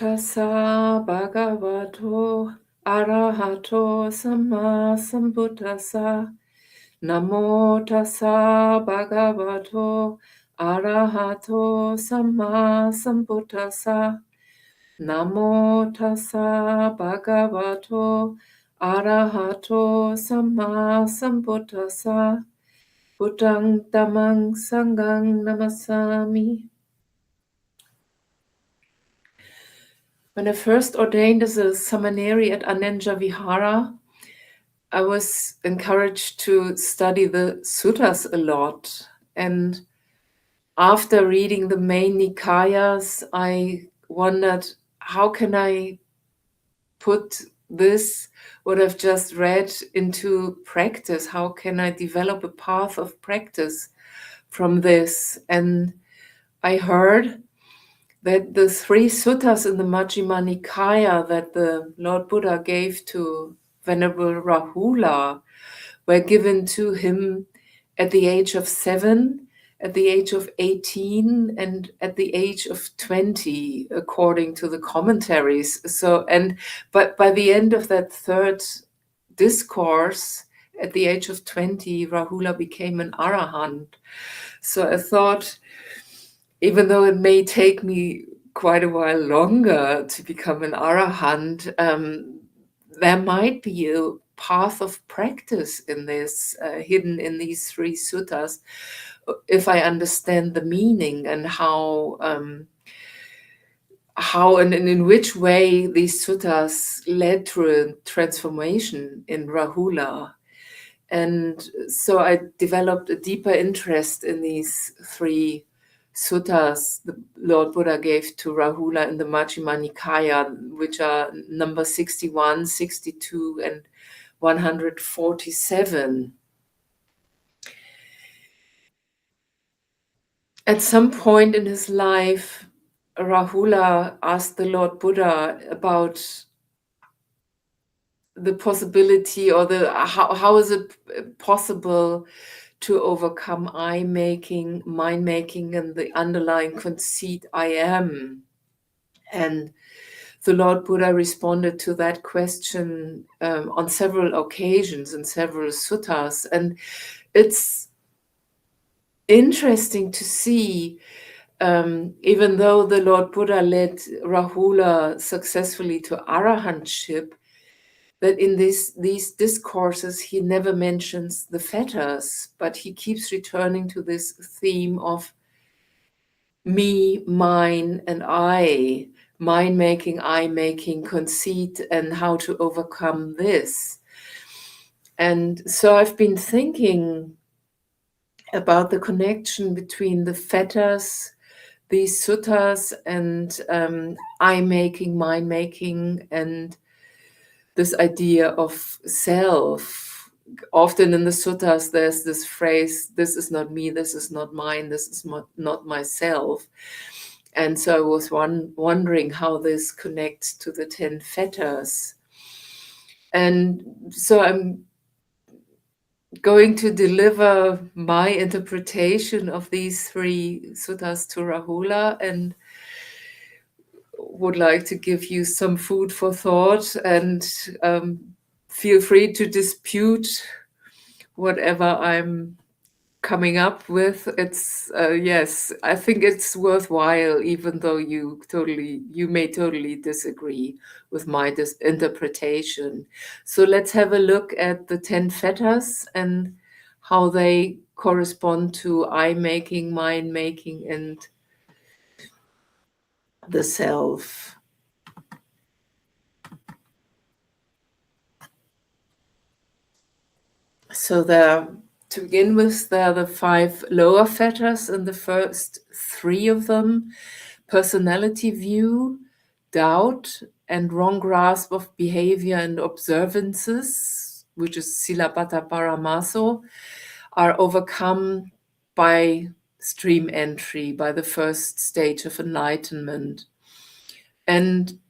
tassa bhagavato arahato samma sambuddhassa. Namo tassa bhagavato arahato samma sambuddhassa. Namo tassa bhagavato arahato samma sambuddhassa. Buddhang dhammang sanghang namasami. When I first ordained as a samaneri at Anenja Vihara, I was encouraged to study the suttas a lot. And after reading the main Nikayas, I wondered, how can I put this, what I've just read, into practice? How can I develop a path of practice from this? And I heard that the 3 suttas in the Majjhima Nikaya that the Lord Buddha gave to Venerable Rahula were given to him at the age of 7, at the age of 18, and at the age of 20, according to the commentaries. But by the end of that 3rd discourse, at the age of 20, Rahula became an Arahant. So I thought, even though it may take me quite a while longer to become an Arahant, there might be a path of practice in this, hidden in these 3 suttas, if I understand the meaning and how and in which way these suttas led to a transformation in Rahula. And so I developed a deeper interest in these 3 suttas the Lord Buddha gave to Rahula in the Majjhima Nikaya, which are number 61, 62, and 147. At some point in his life, Rahula asked the Lord Buddha about the possibility, or how is it possible to overcome I-making, mind-making, and the underlying conceit I am. And the Lord Buddha responded to that question on several occasions in several suttas. And it's interesting to see, even though the Lord Buddha led Rahula successfully to arahantship, that in these discourses, he never mentions the fetters, but he keeps returning to this theme of me, mine, and I, mine-making, I-making, conceit, and how to overcome this. And so I've been thinking about the connection between the fetters, these suttas, and I-making, mine-making, and this idea of self. Often in the suttas, there's this phrase, this is not me, this is not mine, this is not myself. And so I was wondering how this connects to the 10 fetters. And so I'm going to deliver my interpretation of these 3 suttas to Rahula, and would like to give you some food for thought, and feel free to dispute whatever I'm coming up with. It's yes, I think it's worthwhile, even though you may totally disagree with my interpretation. So let's have a look at the 10 fetters and how they correspond to I-making, mind-making, and the self. So to begin with, there are the 5 lower fetters, and the first 3 of them: personality view, doubt, and wrong grasp of behavior and observances, which is silabata paramaso, are overcome by stream entry, by the first stage of enlightenment. And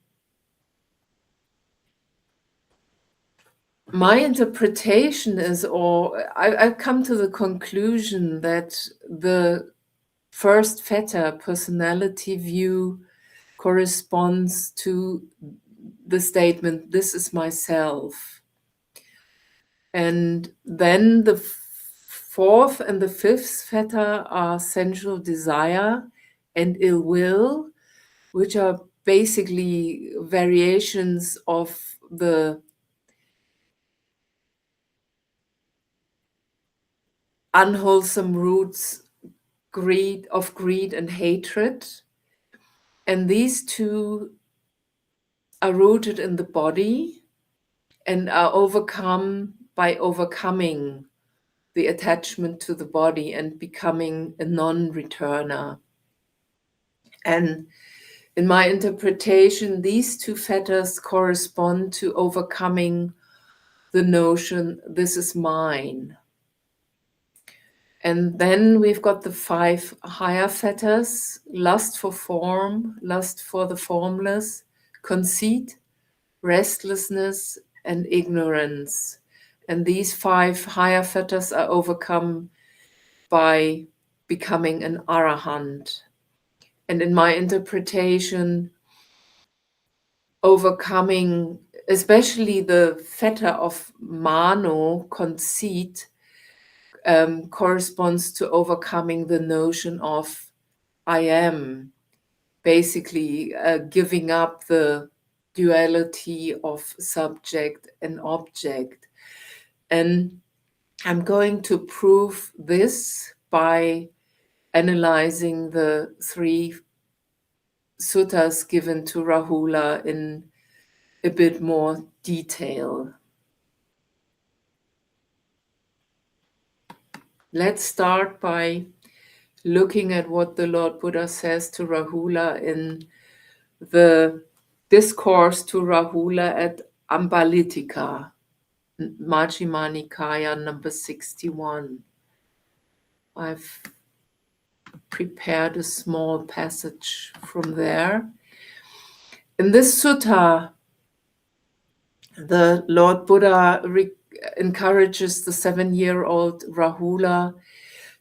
my interpretation is, or I've come to the conclusion that the first fetter, personality view, corresponds to the statement, this is myself. And then the fourth and the fifth fetter are sensual desire and ill will, which are basically variations of the unwholesome roots greed and hatred. And these two are rooted in the body and are overcome by overcoming the attachment to the body and becoming a non-returner. And in my interpretation, these two fetters correspond to overcoming the notion, this is mine. And then we've got the 5 higher fetters: lust for form, lust for the formless, conceit, restlessness, and ignorance. And these 5 higher fetters are overcome by becoming an Arahant. And in my interpretation, overcoming, especially the fetter of mano, conceit, corresponds to overcoming the notion of I am, basically giving up the duality of subject and object. And I'm going to prove this by analyzing the 3 suttas given to Rahula in a bit more detail. Let's start by looking at what the Lord Buddha says to Rahula in the discourse to Rahula at Ambalitika, Majjhima Nikaya number 61. I've prepared a small passage from there. In this sutta, the Lord Buddha encourages the 7-year-old Rahula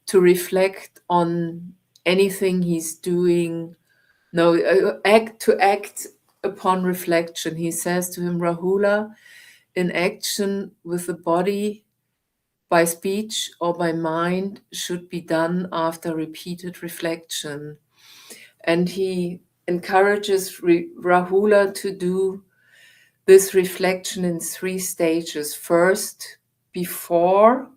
to reflect on anything he's doing. To act upon reflection. He says to him, Rahula, in action with the body, by speech or by mind, should be done after repeated reflection. And he encourages Rahula to do this reflection in 3 stages. First, before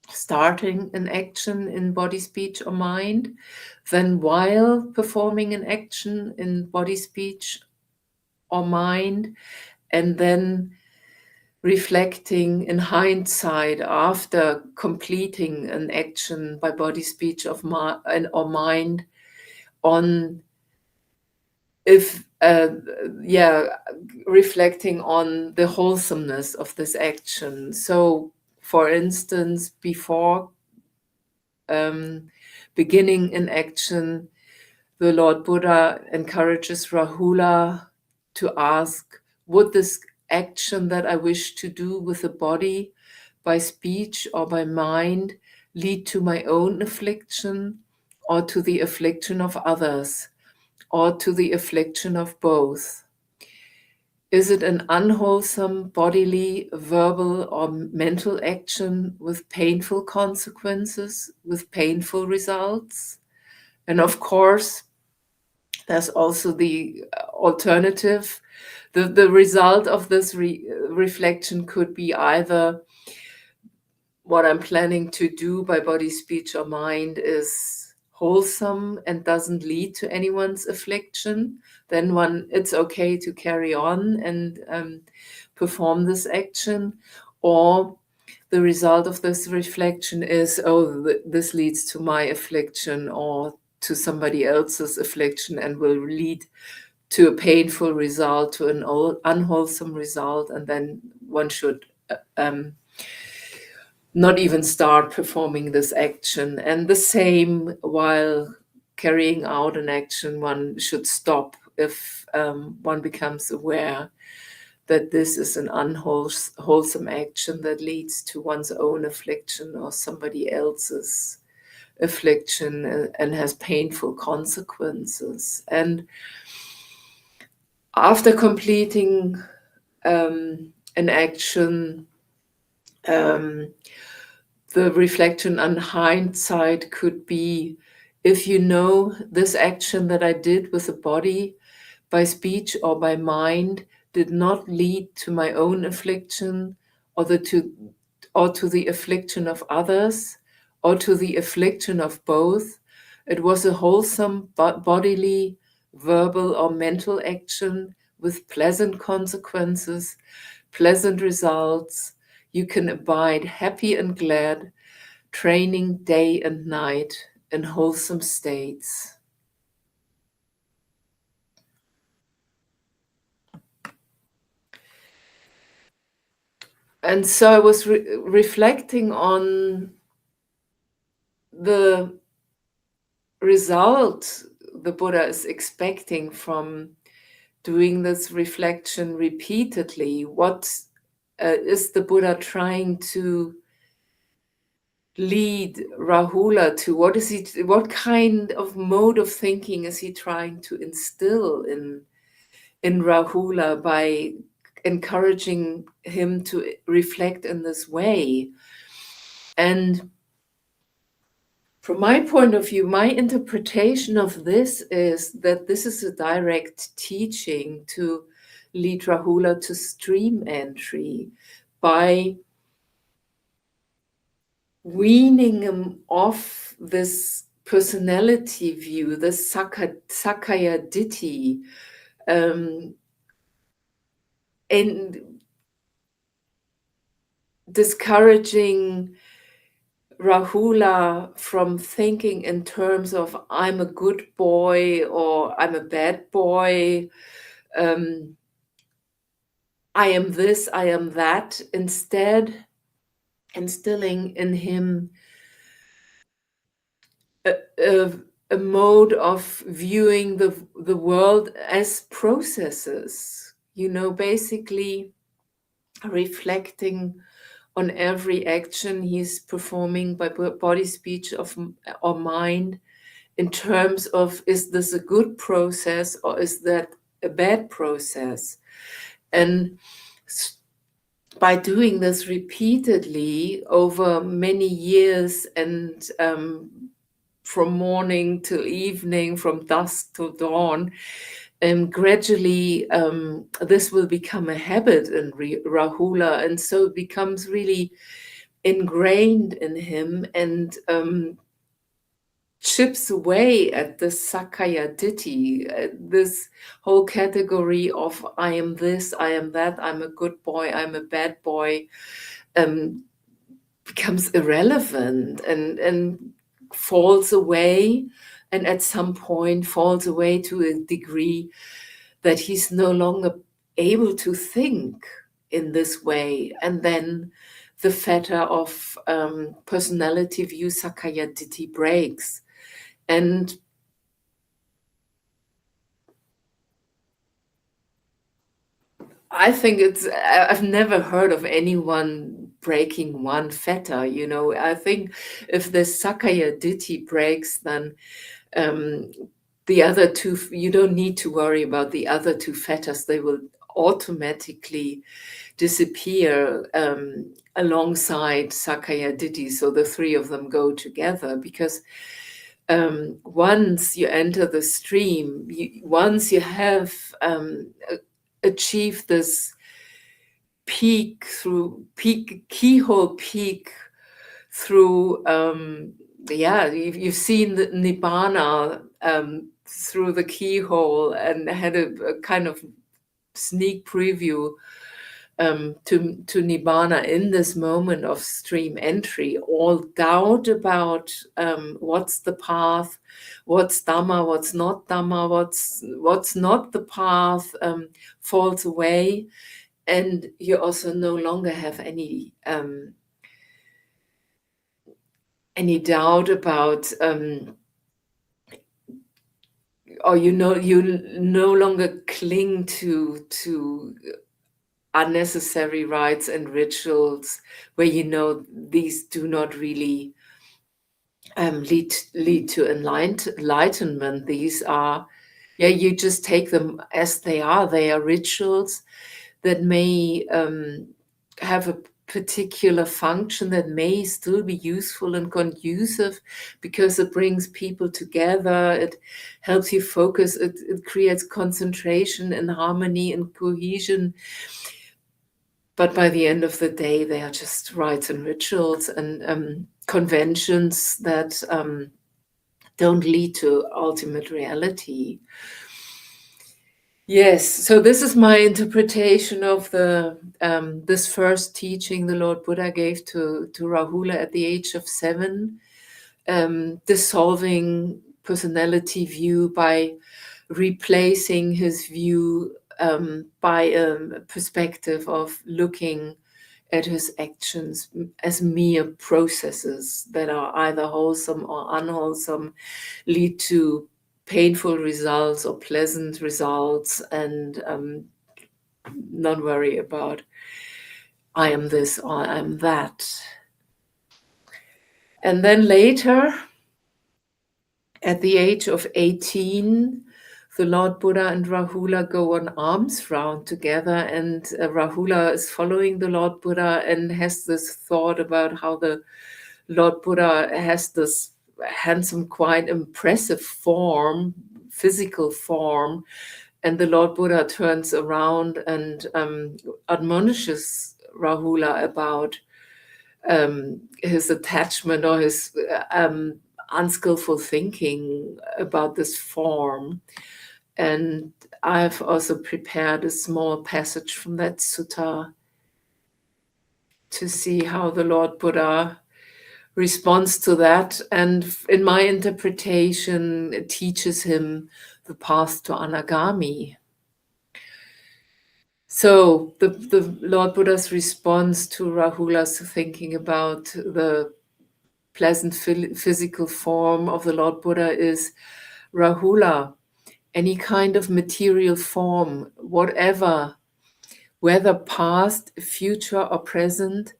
starting an action in body, speech, or mind, then while performing an action in body, speech, or mind, and then reflecting in hindsight after completing an action by body, speech, or mind on reflecting on the wholesomeness of this action. So, for instance, before beginning an action, the Lord Buddha encourages Rahula to ask, would this action that I wish to do with the body, by speech or by mind, lead to my own affliction or to the affliction of others, or to the affliction of both? Is it an unwholesome bodily, verbal, or mental action with painful consequences, with painful results? And of course, there's also the alternative. The result of this reflection could be either what I'm planning to do by body, speech, or mind is wholesome and doesn't lead to anyone's affliction, then it's okay to carry on and perform this action. Or the result of this reflection is, this leads to my affliction or to somebody else's affliction and will lead to a painful result, to an unwholesome result, and then one should not even start performing this action. And the same, while carrying out an action, one should stop if one becomes aware that this is an unwholesome action that leads to one's own affliction or somebody else's affliction and has painful consequences. And after completing an action, the reflection on hindsight could be, if you know this action that I did with the body, by speech or by mind, did not lead to my own affliction, or to the affliction of others, or to the affliction of both. It was a wholesome bodily, verbal, or mental action with pleasant consequences, pleasant results. You can abide happy and glad, training day and night in wholesome states. And so I was reflecting on the result the Buddha is expecting from doing this reflection repeatedly. What is the Buddha trying to lead Rahula to? What kind of mode of thinking is he trying to instill in Rahula by encouraging him to reflect in this way? And from my point of view, my interpretation of this is that this is a direct teaching to lead Rahula to stream entry by weaning him off this personality view, the Sakaya Ditti, and discouraging Rahula from thinking in terms of I'm a good boy or I'm a bad boy, I am this, I am that. Instead, instilling in him a mode of viewing the world as processes, basically reflecting on every action he's performing by body, speech, or mind, in terms of, is this a good process or is that a bad process? And by doing this repeatedly over many years, and from morning till evening, from dusk till dawn, and gradually this will become a habit in Rahula, and so it becomes really ingrained in him, and chips away at the Sakaya Ditti, this whole category of I am this, I am that, I'm a good boy, I'm a bad boy, becomes irrelevant and falls away, and at some point falls away to a degree that he's no longer able to think in this way. And then the fetter of personality view Sakaya Ditti breaks. And I think I've never heard of anyone breaking one fetter, I think if the Sakaya Ditti breaks, then the other two, you don't need to worry about the other two fetters. They will automatically disappear alongside Sakaya Ditti. So the three of them go together, because once you enter the stream, once you have achieved this keyhole peak through, you've seen the Nibbana through the keyhole, and had a kind of sneak preview to Nibbana in this moment of stream entry. All doubt about what's the path, what's Dhamma, what's not Dhamma, what's not the path, falls away, and you also no longer have any doubt about, or you no longer cling to unnecessary rites and rituals where these do not really lead to enlightenment. These are yeah, you just take them as they are. They are rituals that may have a particular function that may still be useful and conducive because it brings people together, it helps you focus, it creates concentration and harmony and cohesion. But by the end of the day, they are just rites and rituals and conventions that don't lead to ultimate reality. Yes, so this is my interpretation of the this first teaching the Lord Buddha gave to Rahula at the age of 7, dissolving personality view by replacing his view by a perspective of looking at his actions as mere processes that are either wholesome or unwholesome, lead to painful results or pleasant results, and not worry about I am this or I am that. And then later, at the age of 18, the Lord Buddha and Rahula go on alms round together, and Rahula is following the Lord Buddha and has this thought about how the Lord Buddha has this handsome, quite impressive form, physical form, and the Lord Buddha turns around and admonishes Rahula about his attachment or his unskillful thinking about this form. And I've also prepared a small passage from that sutta to see how the Lord Buddha responds to that. And in my interpretation, it teaches him the path to anagami. So the Lord Buddha's response to Rahula's thinking about the pleasant physical form of the Lord Buddha is, Rahula, any kind of material form, whatever, whether past, future, or present,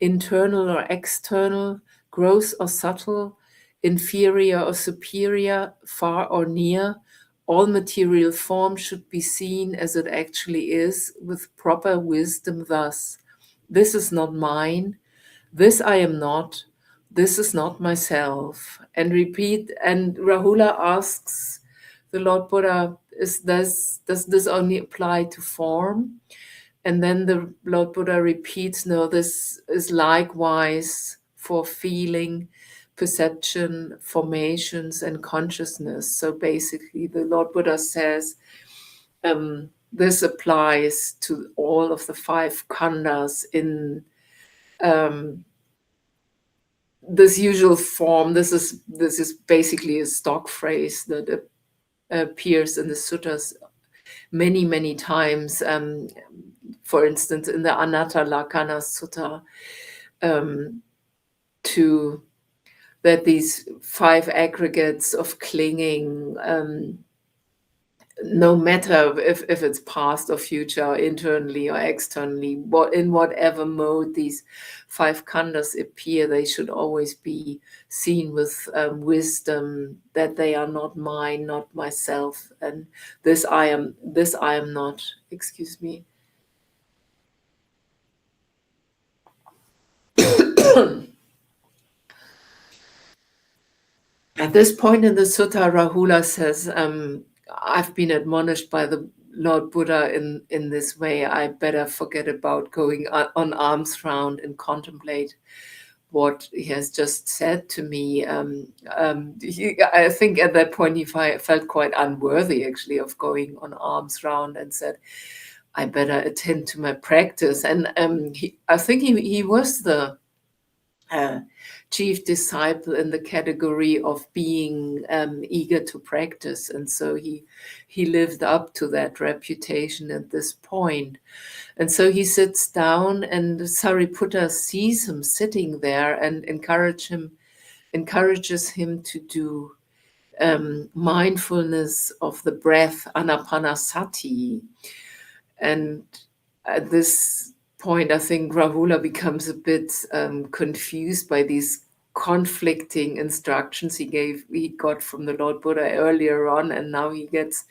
internal or external, gross or subtle, inferior or superior, far or near, all material form should be seen as it actually is, with proper wisdom thus. This is not mine, this I am not, this is not myself. And repeat, and Rahula asks the Lord Buddha, does this only apply to form? And then the Lord Buddha repeats, no, this is likewise for feeling, perception, formations, and consciousness. So basically, the Lord Buddha says this applies to all of the 5 khandhas in this usual form. This is basically a stock phrase that appears in the suttas many times. For instance, in the Anatta Lakkhana Sutta, to that these 5 aggregates of clinging, no matter if it's past or future, internally or externally, in whatever mode these 5 khandhas appear, they should always be seen with wisdom, that they are not mine, not myself, and this I am not. Excuse me. At this point in the sutta, Rahula says, I've been admonished by the Lord Buddha in this way. I better forget about going on alms round and contemplate what he has just said to me. I think at that point he felt quite unworthy, actually, of going on alms round, and said, I better attend to my practice. And I think he was the chief disciple in the category of being eager to practice, and so he lived up to that reputation at this point. And so he sits down, and Sariputta sees him sitting there and encourages him to do mindfulness of the breath, anapanasati. And at this point, I think Rahula becomes a bit confused by these conflicting instructions he got from the Lord Buddha earlier on, and now he gets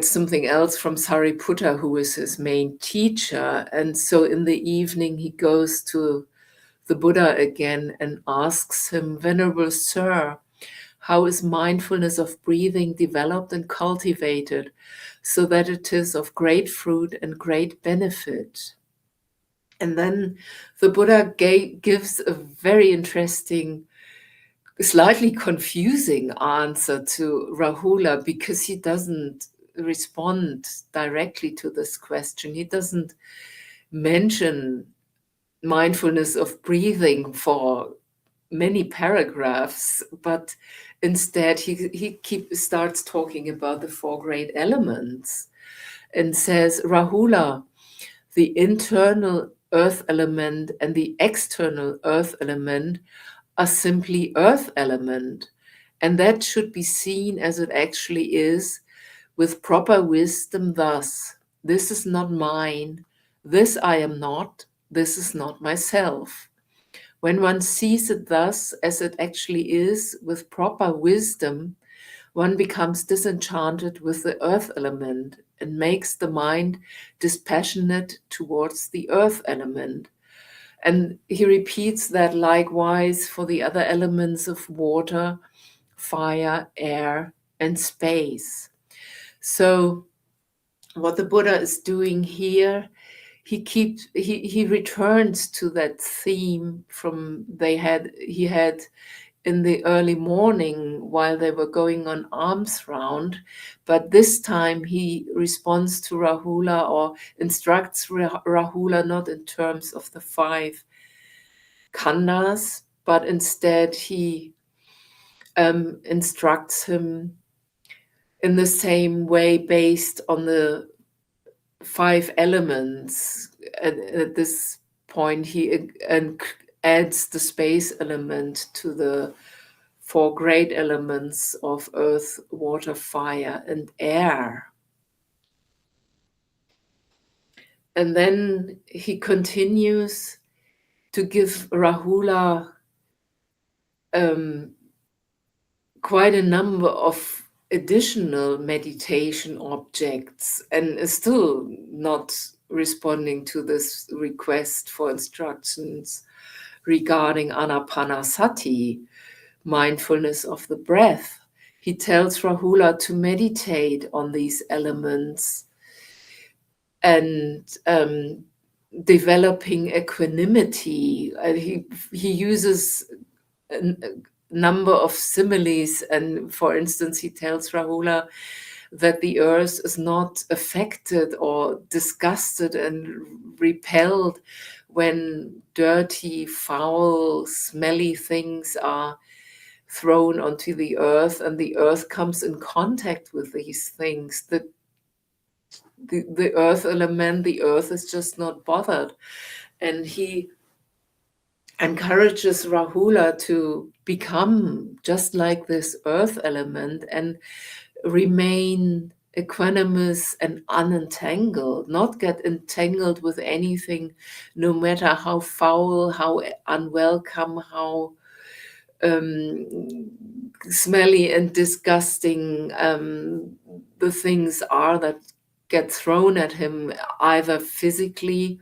something else from Sariputta, who is his main teacher. And so in the evening he goes to the Buddha again and asks him, "Venerable Sir, how is mindfulness of breathing developed and cultivated so that it is of great fruit and great benefit?" And then the Buddha gives a very interesting, slightly confusing answer to Rahula, because he doesn't respond directly to this question. He doesn't mention mindfulness of breathing for many paragraphs, but instead he starts talking about the four great elements and says, "Rahula, the internal earth element and the external earth element are simply earth element, and that should be seen as it actually is with proper wisdom thus: this is not mine, this I am not, this is not myself." When one sees it thus as it actually is with proper wisdom, one becomes disenchanted with the earth element and makes the mind dispassionate towards the earth element. And he repeats that likewise for the other elements of water, fire, air, and space. So what the Buddha is doing here, he returns to that theme from he had in the early morning while they were going on alms round, but this time he responds to Rahula, or instructs Rahula, not in terms of the five khandhas, but instead he instructs him in the same way based on the five elements. At this point, he adds the space element to the four great elements of earth, water, fire, and air. And then he continues to give Rahula quite a number of additional meditation objects, and is still not responding to this request for instructions regarding anapanasati, mindfulness of the breath. He tells Rahula to meditate on these elements and developing equanimity. He uses a number of similes, and for instance, he tells Rahula that the earth is not affected or disgusted and repelled when dirty, foul, smelly things are thrown onto the earth, and the earth comes in contact with these things. The earth element, the earth is just not bothered. And he encourages Rahula to become just like this earth element and remain equanimous and unentangled, not get entangled with anything, no matter how foul, how unwelcome, how smelly and disgusting the things are that get thrown at him, either physically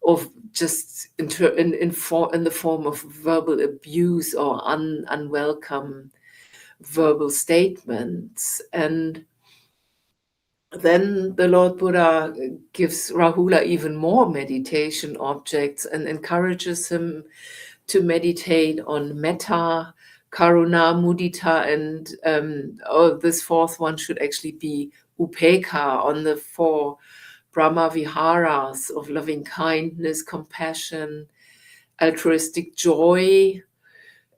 or just in the form of verbal abuse or unwelcome verbal statements. And then the Lord Buddha gives Rahula even more meditation objects and encourages him to meditate on metta, karuna, mudita, and this fourth one should actually be upekkha, on the four Brahma Viharas of loving kindness, compassion, altruistic joy,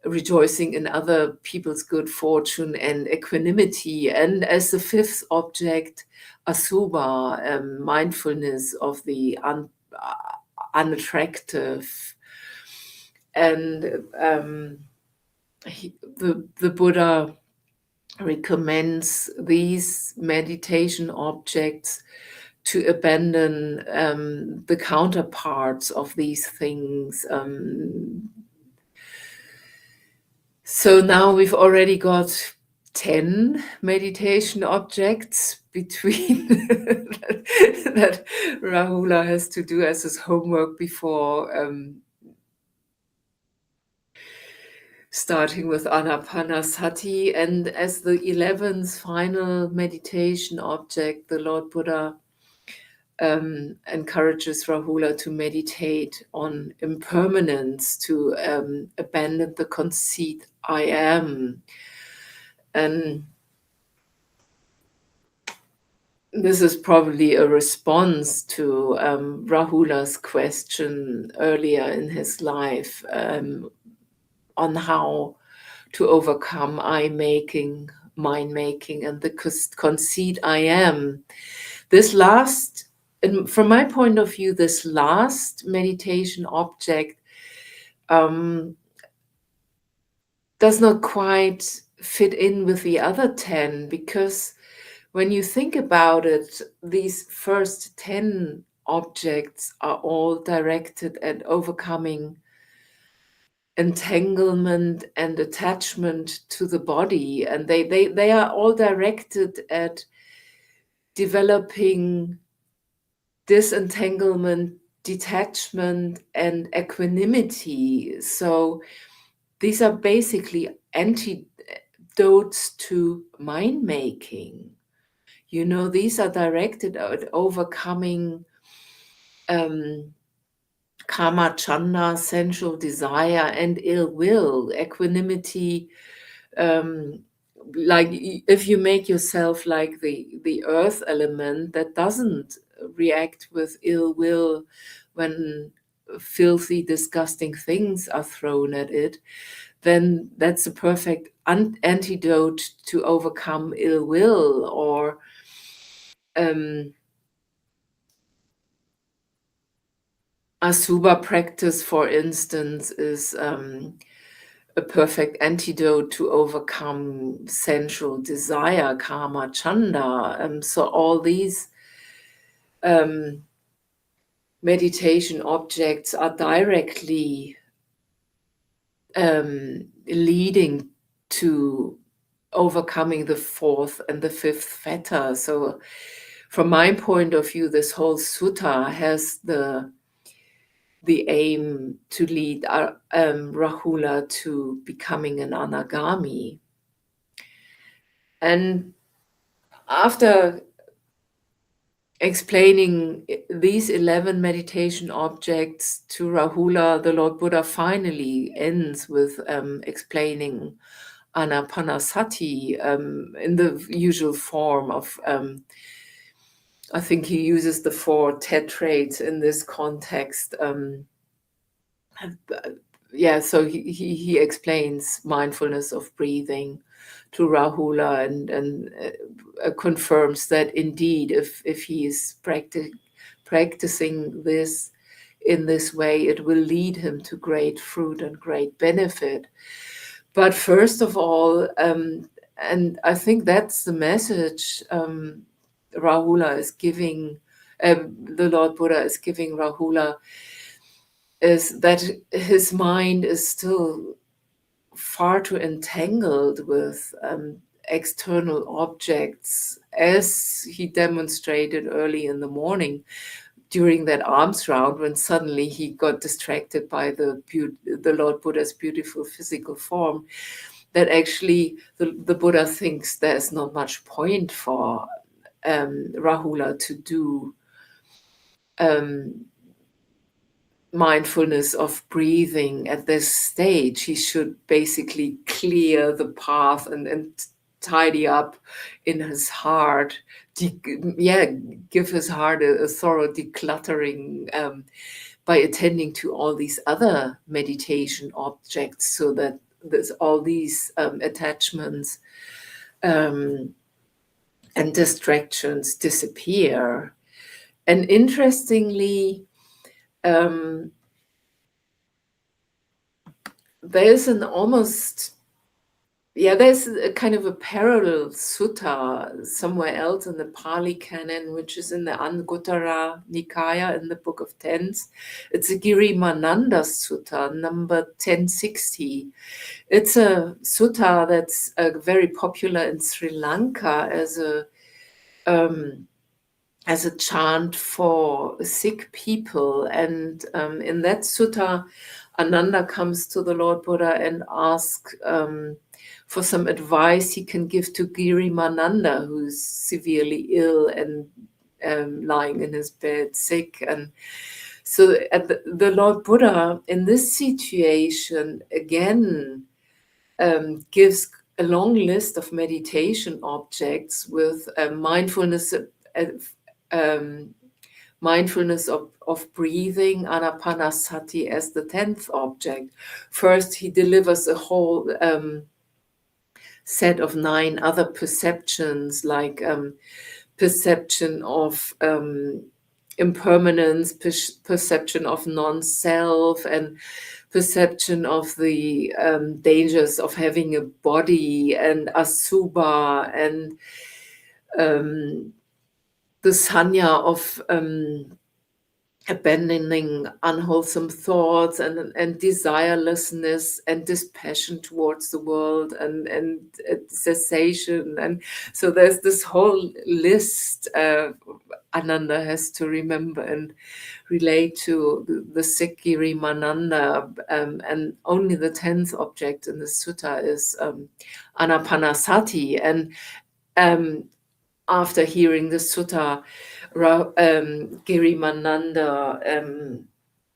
rejoicing in other people's good fortune, and equanimity. And as the fifth object, asubha, mindfulness of the unattractive. And the Buddha recommends these meditation objects to abandon the counterparts of these things, So now we've already got 10 meditation objects between that Rahula has to do as his homework before starting with Anapanasati. And as the 11th final meditation object, the Lord Buddha encourages Rahula to meditate on impermanence, to abandon the conceit I am. And this is probably a response to Rahula's question earlier in his life on how to overcome I-making, mind-making, and the conceit I am. This last, and from my point of view, this last meditation object does not quite fit in with the other 10, because when you think about it, these first 10 objects are all directed at overcoming entanglement and attachment to the body. And they are all directed at developing disentanglement, detachment, and equanimity. So these are basically antidotes to mind making. You know, these are directed at overcoming karma, chanda, sensual desire, and ill will. Equanimity, like if you make yourself like the earth element that doesn't react with ill will when filthy, disgusting things are thrown at it, then that's a perfect antidote to overcome ill will. Or Asuba practice, for instance, is a perfect antidote to overcome sensual desire, karma, chanda. So all these meditation objects are directly leading to overcoming the fourth and the fifth fetter. So from my point of view, this whole sutta has the aim to lead Rahula to becoming an anagami. And after explaining these 11 meditation objects to Rahula, the Lord Buddha finally ends with explaining Anapanasati in the usual form of, I think he uses the 4 tetrates in this context. So he explains mindfulness of breathing to Rahula and confirms that indeed, if he is practicing this in this way, it will lead him to great fruit and great benefit. But first of all, and I think that's the message Rahula is giving, the Lord Buddha is giving Rahula, is that his mind is still far too entangled with external objects, as he demonstrated early in the morning during that alms round, when suddenly he got distracted by the Lord Buddha's beautiful physical form, that actually the Buddha thinks there's not much point for Rahula to do mindfulness of breathing at this stage. He should basically clear the path and tidy up in his heart, give his heart a thorough decluttering by attending to all these other meditation objects, so that there's all these attachments and distractions disappear. And interestingly, there's an almost Yeah, there's a kind of a parallel sutta somewhere else in the Pali canon, which is in the Anguttara Nikaya in the Book of Tens. It's a Girimananda Sutta, number 1060. It's a sutta that's very popular in Sri Lanka um, as a chant for sick people. And in that sutta, Ananda comes to the Lord Buddha and asks for some advice he can give to Girimananda, who's severely ill and lying in his bed sick. And so the Lord Buddha, in this situation, again, gives a long list of meditation objects with um, mindfulness of breathing, anapanasati, as the 10th object. First, he delivers a whole set of 9 other perceptions, like perception of impermanence, perception of non-self, and perception of the dangers of having a body, and asubha, and the sanya of abandoning unwholesome thoughts, and desirelessness, and dispassion towards the world, and cessation. And so there's this whole list Ananda has to remember and relate to the Sikiri Mananda, and only the 10th object in the sutta is Anapanasati. And after hearing the sutta, Girimananda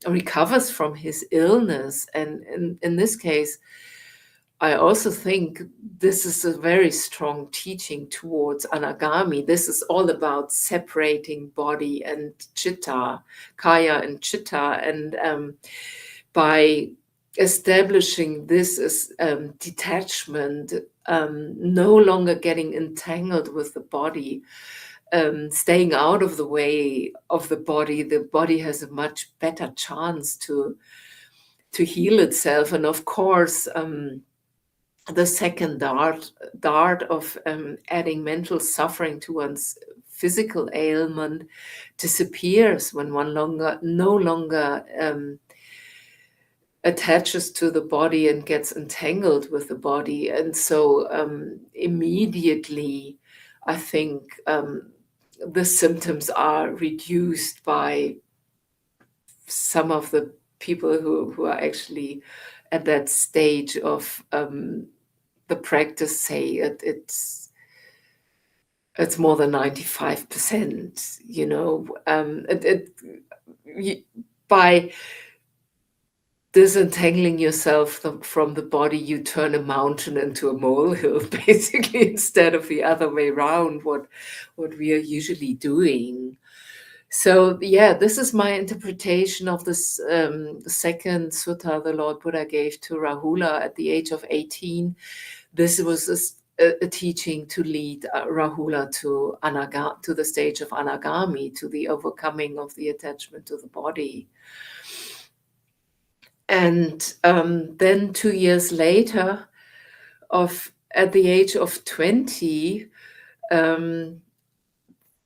recovers from his illness. And in this case, I also think this is a very strong teaching towards anagami. This is all about separating body and chitta, kaya and chitta, and by establishing this as detachment, no longer getting entangled with the body, staying out of the way of the body has a much better chance to heal itself. And of course, the second dart of adding mental suffering to one's physical ailment disappears when one no longer attaches to the body and gets entangled with the body. And so immediately, I think the symptoms are reduced by some of the people who are actually at that stage of the practice, say it's more than 95%, by disentangling yourself from the body, you turn a mountain into a molehill, basically, instead of the other way around, what we are usually doing. So yeah, this is my interpretation of this second sutta the Lord Buddha gave to Rahula at the age of 18. This was a teaching to lead Rahula to the stage of anagami, to the overcoming of the attachment to the body. And then 2 years later, at the age of 20,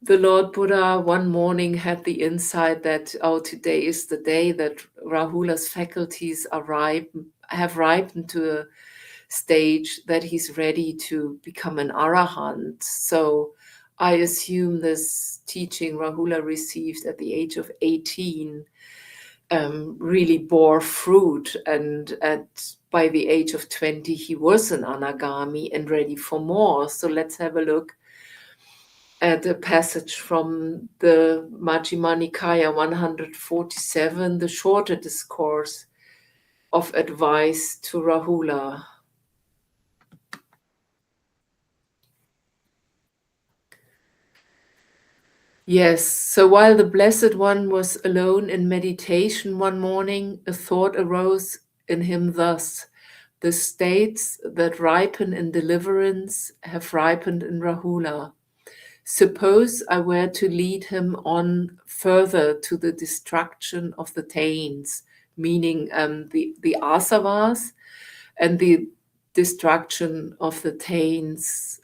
the Lord Buddha one morning had the insight that, today is the day that Rahula's faculties have ripened to a stage that he's ready to become an Arahant. So I assume this teaching Rahula received at the age of 18 really bore fruit, and by the age of 20 he was an anagami and ready for more. So let's have a look at a passage from the Majjhima Nikaya 147, the shorter discourse of advice to Rahula. Yes, so while the Blessed One was alone in meditation one morning, a thought arose in him thus: the states that ripen in deliverance have ripened in Rahula. Suppose I were to lead him on further to the destruction of the taints, meaning the asavas and the destruction of the taints.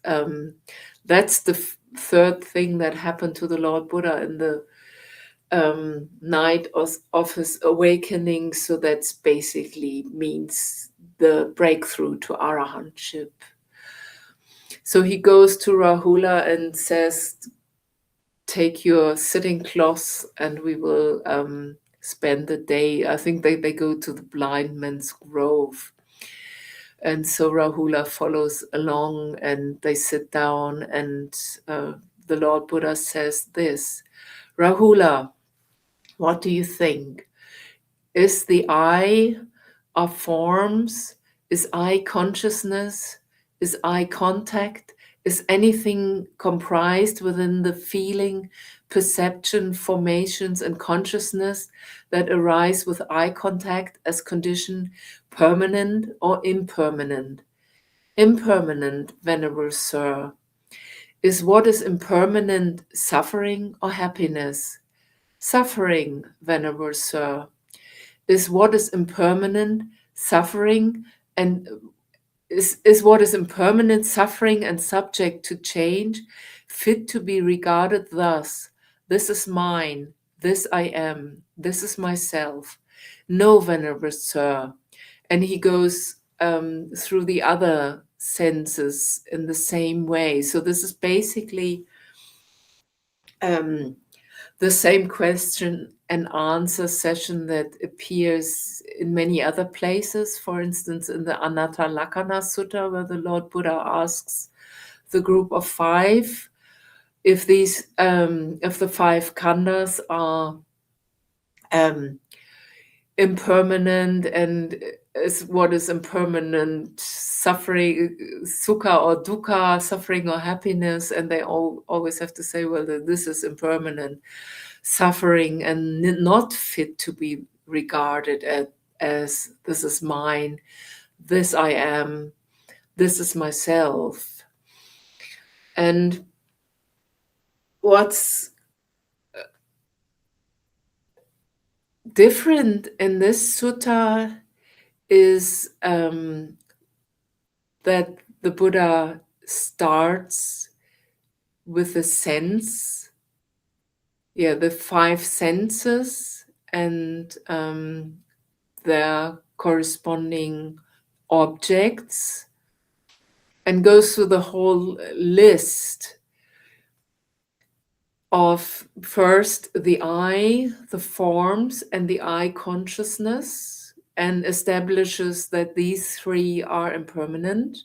That's the third thing that happened to the Lord Buddha in the night of his awakening. So that's basically means the breakthrough to arahantship. So he goes to Rahula and says, take your sitting cloth and we will spend the day. I think they go to the blind man's grove. And so Rahula follows along and they sit down, and the Lord Buddha says this, Rahula, what do you think? Is the I of forms? Is I consciousness? Is eye contact? Is anything comprised within the feeling, perception, formations, and consciousness that arise with eye contact as condition permanent or impermanent? Impermanent, Venerable Sir. Is what is impermanent suffering or happiness? Suffering, Venerable Sir. Is what is impermanent suffering and is what is impermanent suffering and subject to change fit to be regarded thus? This is mine, this I am, this is myself. No, Venerable Sir. And he goes through the other senses in the same way. So this is basically the same question and answer session that appears in many other places. For instance, in the Anatta Lakkhana Sutta, where the Lord Buddha asks the group of five if these if the five khandhas are impermanent, and is what is impermanent suffering, sukha or dukkha, suffering or happiness, and they always have to say, well, this is impermanent suffering and not fit to be regarded as this is mine, this I am, this is myself. And what's different in this sutta is that the Buddha starts with a sense, the five senses and their corresponding objects, and goes through the whole list of first the I, the forms, and the I consciousness, and establishes that these three are impermanent.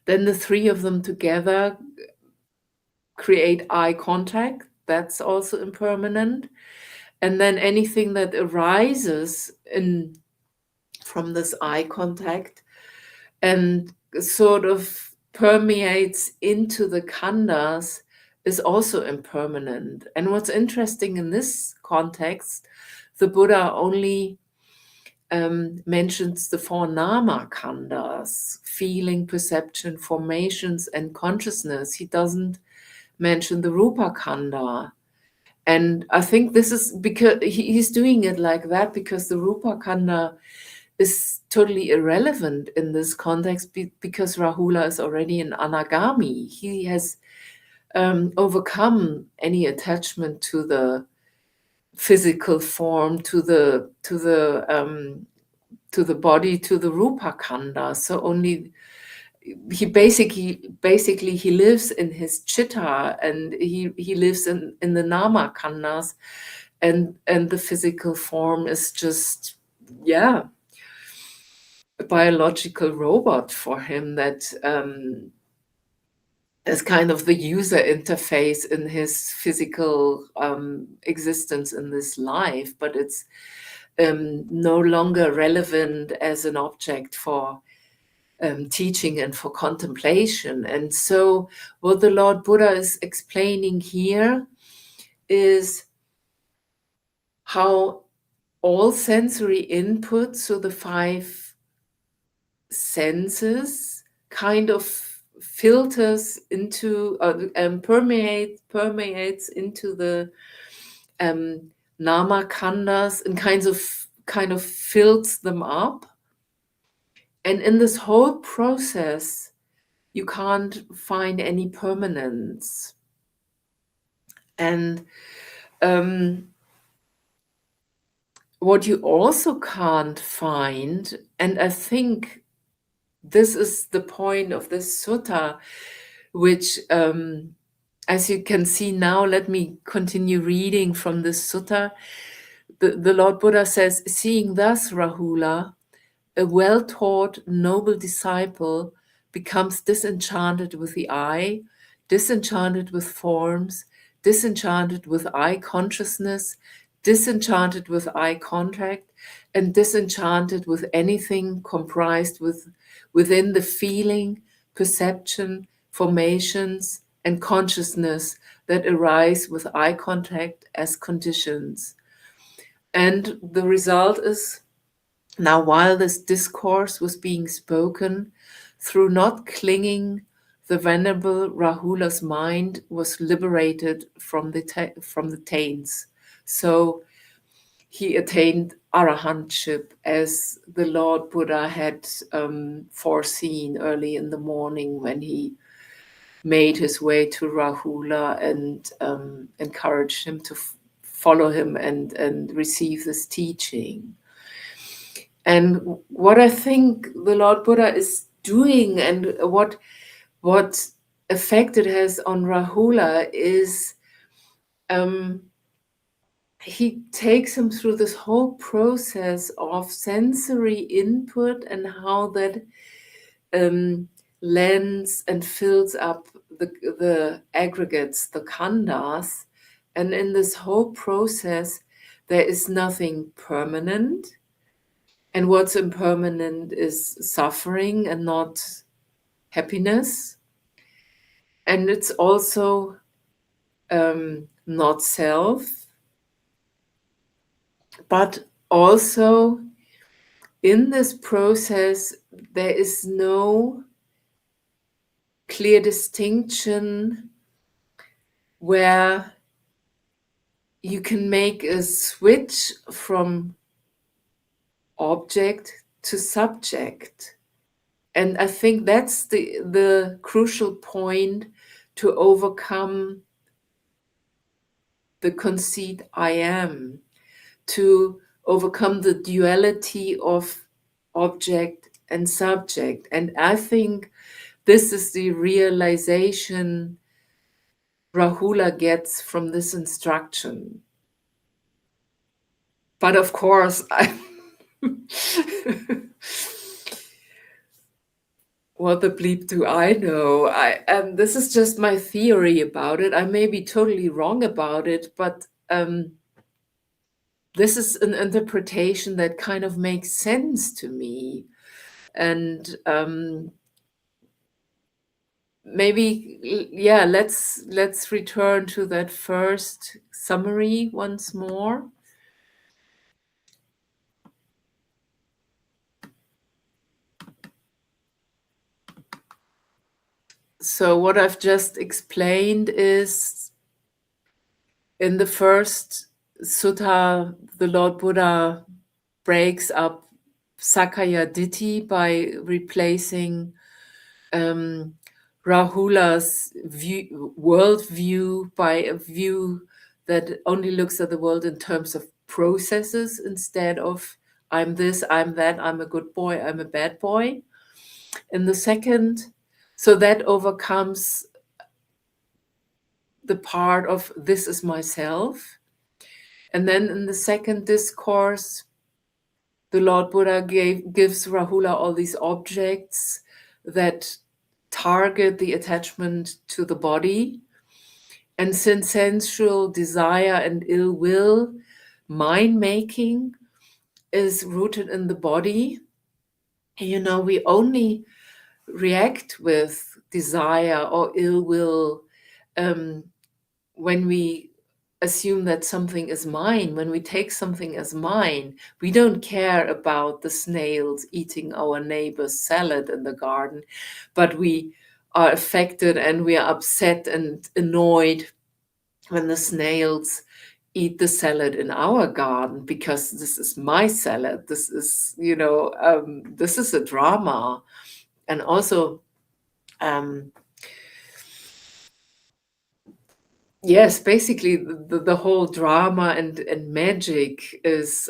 Then the three of them together create eye contact, that's also impermanent. And then anything that arises from this eye contact and sort of permeates into the khandhas is also impermanent. And what's interesting in this context, the Buddha only mentions the four nama khandhas, feeling, perception, formations, and consciousness. He doesn't mention the rupa khandha. And I think this is because he's doing it like that because the rupa khandha is totally irrelevant in this context because Rahula is already an anagami. He has overcome any attachment to the physical form, to the body, to the rupa khandha. So only he basically he lives in his chitta, and he lives in the nama khandhas, and the physical form is just a biological robot for him that is kind of the user interface in his physical existence in this life, but it's no longer relevant as an object for teaching and for contemplation. And so what the Lord Buddha is explaining here is how all sensory inputs, so the five senses, kind of filters into permeates into the nama khandhas and kind of fills them up. And in this whole process, you can't find any permanence. And what you also can't find, and I think this is the point of this sutta, which, as you can see now, let me continue reading from this sutta. The Lord Buddha says, seeing thus, Rahula, a well-taught, noble disciple becomes disenchanted with the eye, disenchanted with forms, disenchanted with eye consciousness, disenchanted with eye contact, and disenchanted with anything comprised within the feeling, perception, formations, and consciousness that arise with eye contact as conditions. And the result is, now, while this discourse was being spoken, through not clinging, the venerable Rahula's mind was liberated from the taints. So he attained Arahantship as the Lord Buddha had foreseen early in the morning when he made his way to Rahula and encouraged him to follow him and receive this teaching. And what I think the Lord Buddha is doing and what effect it has on Rahula is he takes him through this whole process of sensory input and how that lends and fills up the aggregates, the khandhas. And in this whole process, there is nothing permanent. And what's impermanent is suffering and not happiness. And it's also not self, but also in this process, there is no clear distinction where you can make a switch from object to subject. And I think that's the crucial point to overcome the conceit I am, to overcome the duality of object and subject. And I think this is the realization Rahula gets from this instruction. But of course, what the bleep do I know? This is just my theory about it. I may be totally wrong about it, but this is an interpretation that kind of makes sense to me. And maybe, yeah, let's return to that first summary once more. So what I've just explained is, in the first sutta, the Lord Buddha breaks up Sakaya Ditti by replacing Rahula's worldview by a view that only looks at the world in terms of processes instead of I'm this, I'm that, I'm a good boy, I'm a bad boy. In the second, so that overcomes the part of this is myself. And then in the second discourse, the Lord Buddha gives Rahula all these objects that target the attachment to the body. And since sensual desire and ill will, mind making is rooted in the body, we only react with desire or ill will when we assume that something is mine. When we take something as mine, we don't care about the snails eating our neighbor's salad in the garden, but we are affected and we are upset and annoyed when the snails eat the salad in our garden because this is my salad. This is, this is a drama. And also, um, yes, basically the whole drama and magic is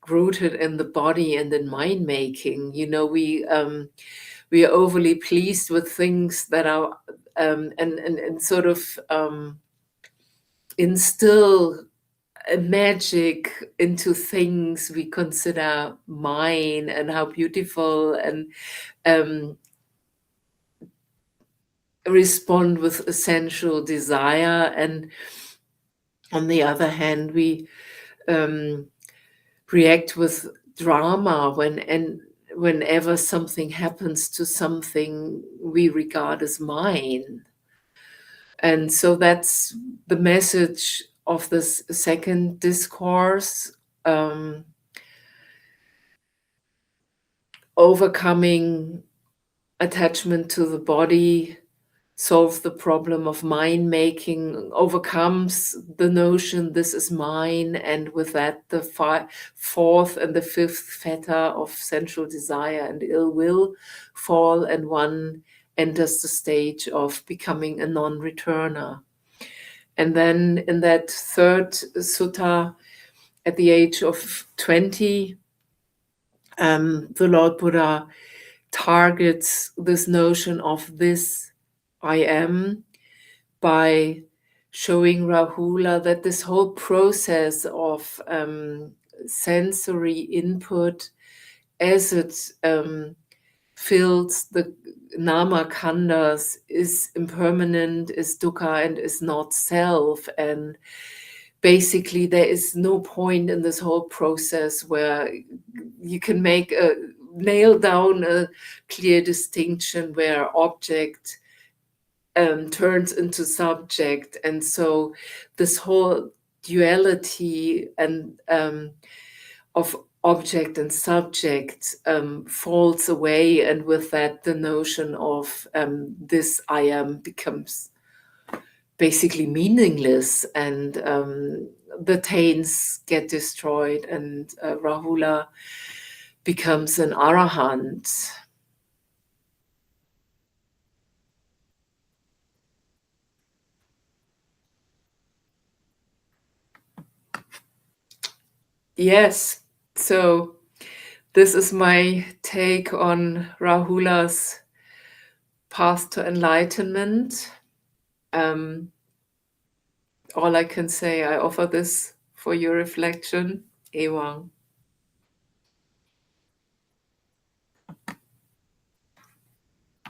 rooted in the body and in mind making. We are overly pleased with things that are and sort of instill a magic into things we consider mine and how beautiful, and um, respond with essential desire. And on the other hand, we um, react with drama whenever something happens to something we regard as mine. And so that's the message of this second discourse, um, overcoming attachment to the body, solves the problem of mind making, overcomes the notion this is mine, and with that the fourth and the fifth fetter of sensual desire and ill will fall, and one enters the stage of becoming a non-returner. And then in that third sutta, at the age of 20, the Lord Buddha targets this notion of this I am by showing Rahula that this whole process of sensory input, as it fills the nama khandas, is impermanent, is dukkha, and is not self. And basically there is no point in this whole process where you can nail down a clear distinction where object turns into subject. And so this whole duality and of object and subject falls away, and with that the notion of this I am becomes basically meaningless, and the taints get destroyed, and Rahula becomes an Arahant. Yes, so this is my take on Rahula's path to enlightenment. All I can say, I offer this for your reflection. Ewang.